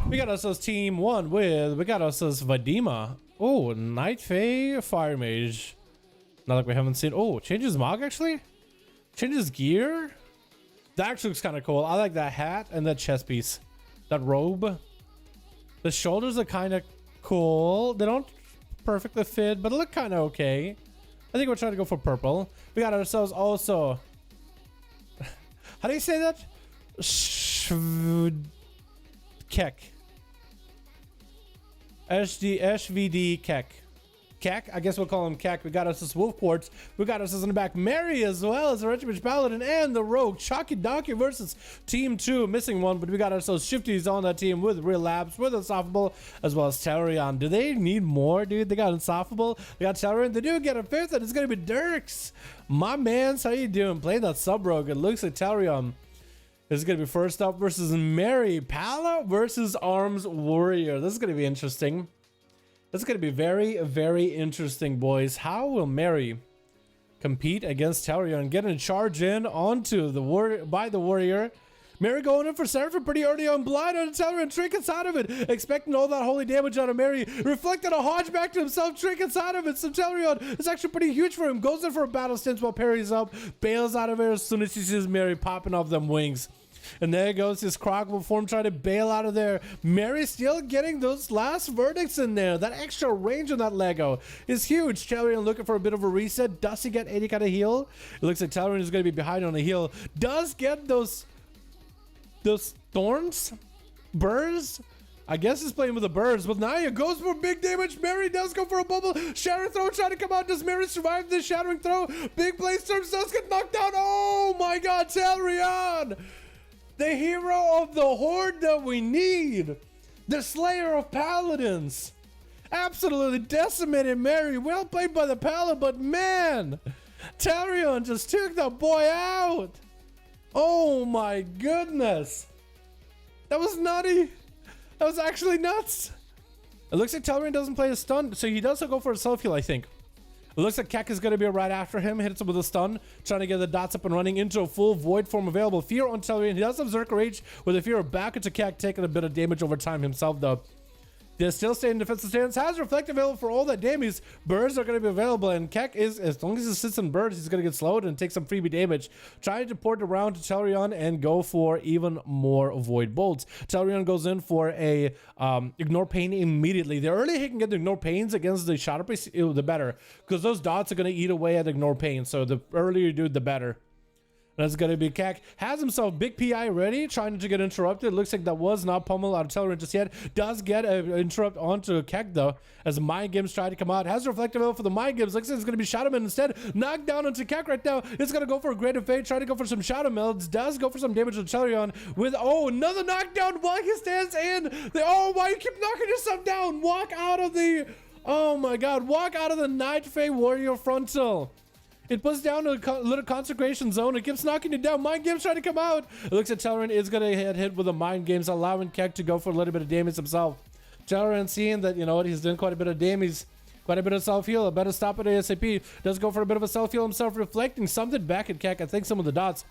We got ourselves team 1 with, we got ourselves Vadima. Oh, Night Fae Fire Mage. Not like we haven't seen. Oh, changes Mog actually? Changes gear? That actually looks kind of cool. I like that hat and that chest piece. That robe. The shoulders are kind of cool. They don't perfectly fit, but they look kind of okay. I think we're trying to go for purple. We got ourselves also... How do you say that? Kek. SVD Kek. Kek? I guess we'll call him Kek. We got us this Wolf Quartz. We got us in the back Mary as well as the Regiment Paladin and the Rogue. Chalky Donkey versus Team 2. Missing one, but we got ourselves Shifties on that team with Relapse, with Unstoppable, as well as Tellurion. Do they need more, dude? They got Unstoppable. They got Tellurion. They do get a fifth, and it's going to be Dirks. My mans, how you doing? Playing that Sub-Rogue. It looks like Tellurion is going to be first up versus Mary. Pala versus Arms Warrior. This is going to be interesting. This is going to be very, very interesting, boys. How will Mary compete against Tellurion, getting a charge in onto the warrior by the warrior? Mary going in for Seraphim pretty early on, blind on Tellurion, trinkets out of it, expecting all that holy damage out of Mary, reflected a Hodge back to himself, trinkets out of it. So Tellurion is actually pretty huge for him, goes in for a battle stance while parries up, bails out of it as soon as he sees Mary popping off them wings. And there goes his Crocodile form trying to bail out of there. Mary still getting those last verdicts in there. That extra range on that Lego is huge. Tellurion looking for a bit of a reset. Does he get any kind of heal? It looks like Tellurion is going to be behind on the heal. Does get those thorns? Burrs? I guess he's playing with the birds, but Naya goes for big damage. Mary does go for a bubble. Shattering throw trying to come out. Does Mary survive this shattering throw? Big blade storms does get knocked down. Oh my god, Tellurion! The hero of the horde that we need. The slayer of paladins. Absolutely decimated Mary. Well played by the paladin, but man, Tellurion just took the boy out. Oh my goodness. That was nutty. That was actually nuts. It looks like Tellurion doesn't play a stun, so he does go for a self-heal, I think. It looks like Kek is going to be right after him. Hits him with a stun, trying to get the dots up and running into a full void form available. Fear on Tellurion. He does have Zerker Rage with a fear back into Kek, taking a bit of damage over time himself, though. They're still staying in defensive stance. Has Reflect available for all that damage. Birds are going to be available, and Kek is, as long as he sits in birds, he's going to get slowed and take some freebie damage. Trying to port around to Tellurion and go for even more Void Bolts. Tellurion goes in for a Ignore Pain immediately. The earlier he can get the Ignore Pains against the Shadow Priest, the better, because those dots are going to eat away at Ignore Pain, so the earlier you do it, the better. That's going to be Kek. Has himself big PI ready, trying to get interrupted. Looks like that was not pummel out of Tellurion just yet. Does get an interrupt onto Kek, though, as Mind Games try to come out. Has Reflective Veil for the Mind Games. Looks like it's going to be Shadowman instead. Knocked down onto Kek right now. It's going to go for a Great Fate. Try to go for some Shadow Melds. Does go for some damage to Tellurion with, oh, another knockdown while he stands in. Oh, why you keep knocking yourself down? Walk out of the, oh my god, walk out of the Night Fae Warrior frontal. It puts down a little consecration zone. It keeps knocking it down. Mind Games trying to come out. It looks like Tellurion is going to get hit with the Mind Games, allowing Kek to go for a little bit of damage himself. Tellurion seeing that, you know what, he's doing quite a bit of damage, quite a bit of self-heal. I better stop it ASAP. Does go for a bit of a self-heal himself, reflecting something back at Kek. I think some of the dots.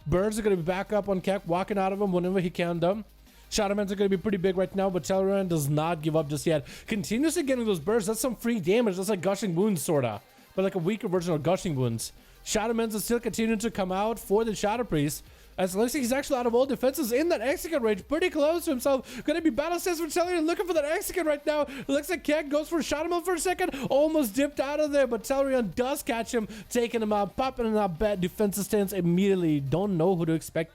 Birds are going to be back up on Kek, walking out of him whenever he can, though. Shadowmans are going to be pretty big right now, but Tellurion does not give up just yet. Continuously getting those birds. That's some free damage. That's like Gushing Wounds, sorta. But like a weaker version of Gushing Wounds. Shadowmans are still continuing to come out for the Shadow Priest. As it looks like he's actually out of all defenses in that execute range. Pretty close to himself. Going to be battle stance for Tellurion, looking for that execute right now. It looks like Kek goes for Shadowman for a second. Almost dipped out of there, but Tellurion does catch him, taking him out, popping in that bad defensive stance immediately. Don't know who to expect.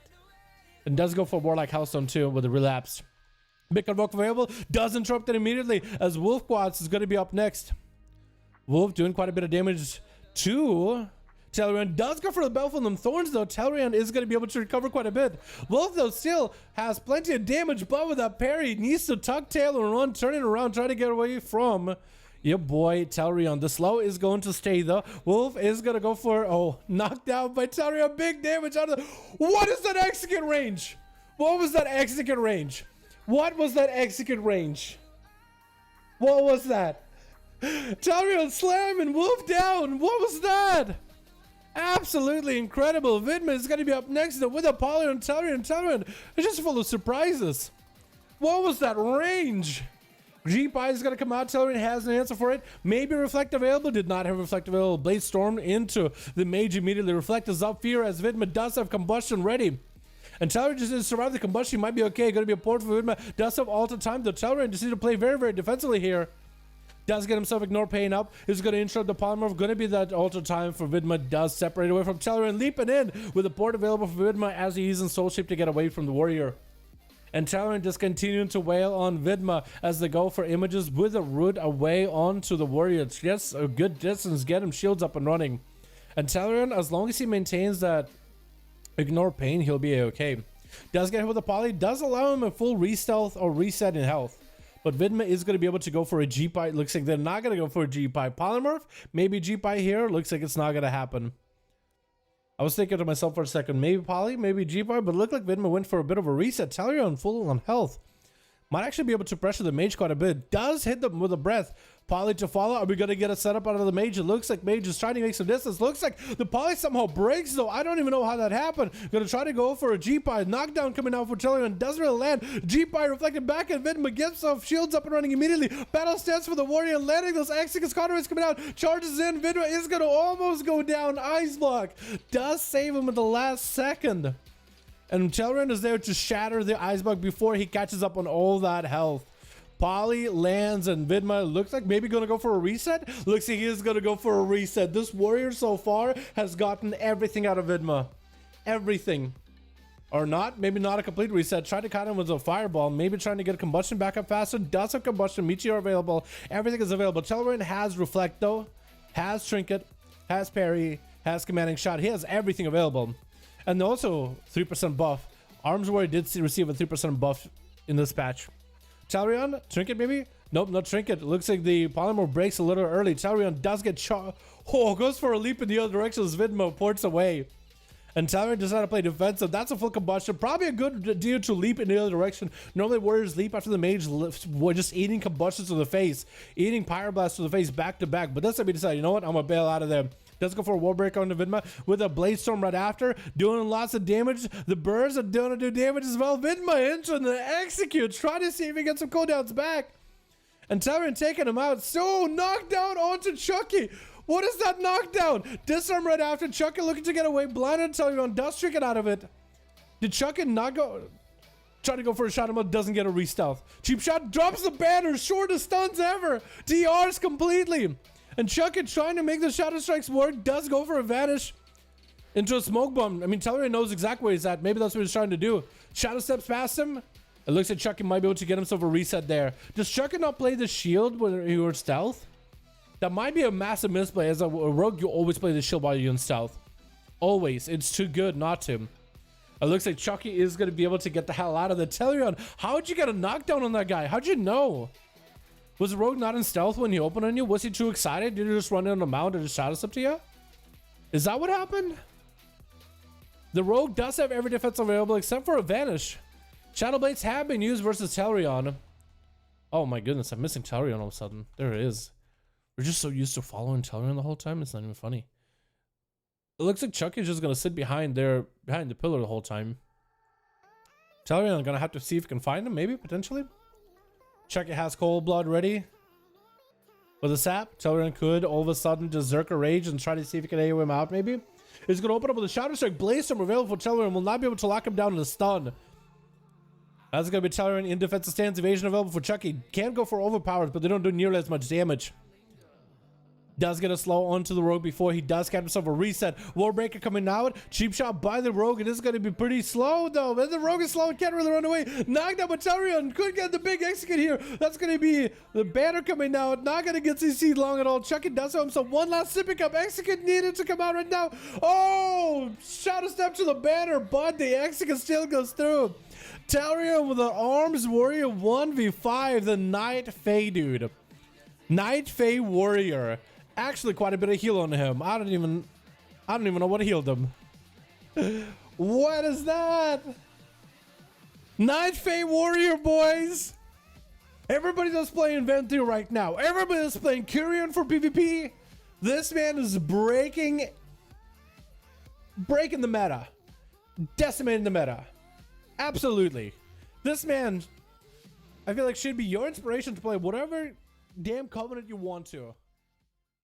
And does go for Warlock Hellstone too with a relapse. Big Convoke available. Does interrupt it immediately as Wolf Quads is going to be up next. Wolf doing quite a bit of damage to Tellurion. Does go for the Bell from them Thorns, though. Tellurion is going to be able to recover quite a bit. Wolf, though, still has plenty of damage, but with that parry, needs to tuck tail and run, turning around, trying to get away from your boy Tellurion. The slow is going to stay, though. Wolf is going to go for, oh, knocked down by Tellurion. Big damage out of the... What is that execute range? What was that execute range? What was that execute range? What was that? Tellurion slamming Wolf down. What was that? Absolutely incredible. Vidman is going to be up next though with Apollyon and Tellurion. Tellurion is just full of surprises. What was that range? G-Pie is going to come out. Dalaran has an answer for it. Maybe Reflect available. Did not have Reflect available. Blade Storm into the mage immediately. Reflect is up. Fear as Vidma does have Combustion ready. And Dalaran just needs to survive the combustion. Might be okay. Going to be a port for Vidma. Does have Alter Time. The Dalaran just needs to play very, very defensively here. Does get himself Ignore Pain up. Is going to interrupt the polymorph. Going to be that Alter Time for Vidma. Does separate away from Dalaran. Leaping in with a port available for Vidma as he is in Soul Shape to get away from the warrior. And Dalaran just continuing to wail on Vidma as they go for images with a root away onto the warrior. Yes, a good distance. Get him shields up and running. And Dalaran, as long as he maintains that Ignore Pain, he'll be okay. Does get hit with a poly. Does allow him a full re-stealth or reset in health. But Vidma is going to be able to go for a G-Pie. Looks like they're not going to go for a G-Pie. Polymorph, maybe G-Pie here. Looks like it's not going to happen. I was thinking to myself for a second, maybe Poly, maybe G-Bar, but it looked like Vidma went for a bit of a reset. Dalaran full on health. Might actually be able to pressure the mage quite a bit. Does hit them with a breath. Poly to follow. Are we going to get a setup out of the mage? It looks like mage is trying to make some distance. Looks like the Poly somehow breaks, though. I don't even know how that happened. Going to try to go for a G-Pie. Knockdown coming out for Dalaran. Doesn't really land. G-Pie reflected back at Vidma. Gets off. Shields up and running immediately. Battle stance for the warrior. Landing those Execus Conduits coming out. Charges in. Vidma is going to almost go down. Ice block. Does save him at the last second. And Dalaran is there to shatter the ice block before he catches up on all that health. Poly lands and Vidma looks like maybe going to go for a reset. Looks like he is going to go for a reset. This warrior so far has gotten everything out of Vidma. Everything. Or not. Maybe not a complete reset. Try to cut him with a fireball. Maybe trying to get combustion back up faster. Does have combustion. Meteor available. Everything is available. Dalaran has Reflect though. Has Trinket. Has Parry. Has Commanding Shot. He has everything available. And also 3% buff. Arms Warrior did receive a 3% buff in this patch. Dalaran, Trinket maybe? Nope, not Trinket. It looks like the polymorph breaks a little early. Dalaran does get shot. Oh, goes for a leap in the other direction as Vidma ports away. And Dalaran decides to play defensive. That's a full combustion. Probably a good deal to leap in the other direction. Normally warriors leap after the mage just eating combustions to the face. Eating pyroblast to the face back to back. But that's what we decided. You know what? I'm going to bail out of there. Does go for a wall breaker on the Vidma with a Blade Storm right after, doing lots of damage. The birds are going to do damage as well. Vidma entering the executes, trying to see if he gets some cooldowns back. And Dalaran taking him out. So knockdown onto Chucky. What is that knockdown? Disarm right after. Chucky looking to get away. Blinded Dalaran does trick it out of it. Did Chucky not go? Trying to go for a shot him, doesn't get a re-stealth. Cheap shot drops the banner. Shortest stuns ever. DRs completely. And Chucky trying to make the Shadow Strikes work, does go for a vanish into a smoke bomb. I mean, Dalaran knows exactly where he's at. Maybe that's what he's trying to do. Shadow steps past him. It looks like Chucky might be able to get himself a reset there. Does Chucky not play the shield when he was stealth? That might be a massive misplay. As a rogue, you always play the shield while you're in stealth. Always. It's too good not to. It looks like Chucky is going to be able to get the hell out of the Dalaran. How'd you get a knockdown on that guy? How'd you know? Was the rogue not in stealth when he opened on you? Was he too excited? Did he just run in on the mount and just shadow step to you? Is that what happened? The rogue does have every defense available except for a vanish. Shadow Blades have been used versus Dalaran. Oh my goodness, I'm missing Dalaran all of a sudden. There it is. We're just so used to following Dalaran the whole time, it's not even funny. It looks like Chucky's just gonna sit behind the pillar the whole time. Dalaran gonna have to see if he can find him, maybe, potentially. Chucky has Cold Blood ready. With a sap, Dalaran could all of a sudden just Zerker Rage and try to see if he can AO him out, maybe. He's going to open up with a Shadow Strike. Blaze Storm available for Dalaran. Will not be able to lock him down in a stun. That's going to be Dalaran in defensive stance. Evasion available for Chucky. Can go for overpowers, but they don't do nearly as much damage. Does get a slow onto the rogue before he does get himself a reset. Warbreaker coming out. Cheap shot by the rogue. It is going to be pretty slow though. But the rogue is slow and can't really run away. Knocked out by Dalaran. Could get the big execute here. That's going to be the banner coming out. Not going to get CC long at all. Chucky does have himself one last sipping up. Execute needed to come out right now. Oh! Shadow step to the banner, but the execute still goes through. Dalaran with the Arms Warrior 1v5. The Night Fae dude. Night Fae Warrior. Actually quite a bit of heal on him. I don't even know what healed him. What is that? Night Fae Warrior, boys. Everybody that's playing Ventu right now. Everybody that's playing Curion for PvP. This man is breaking the meta. Decimating the meta. Absolutely. This man I feel like she'd be your inspiration to play whatever damn Covenant you want to.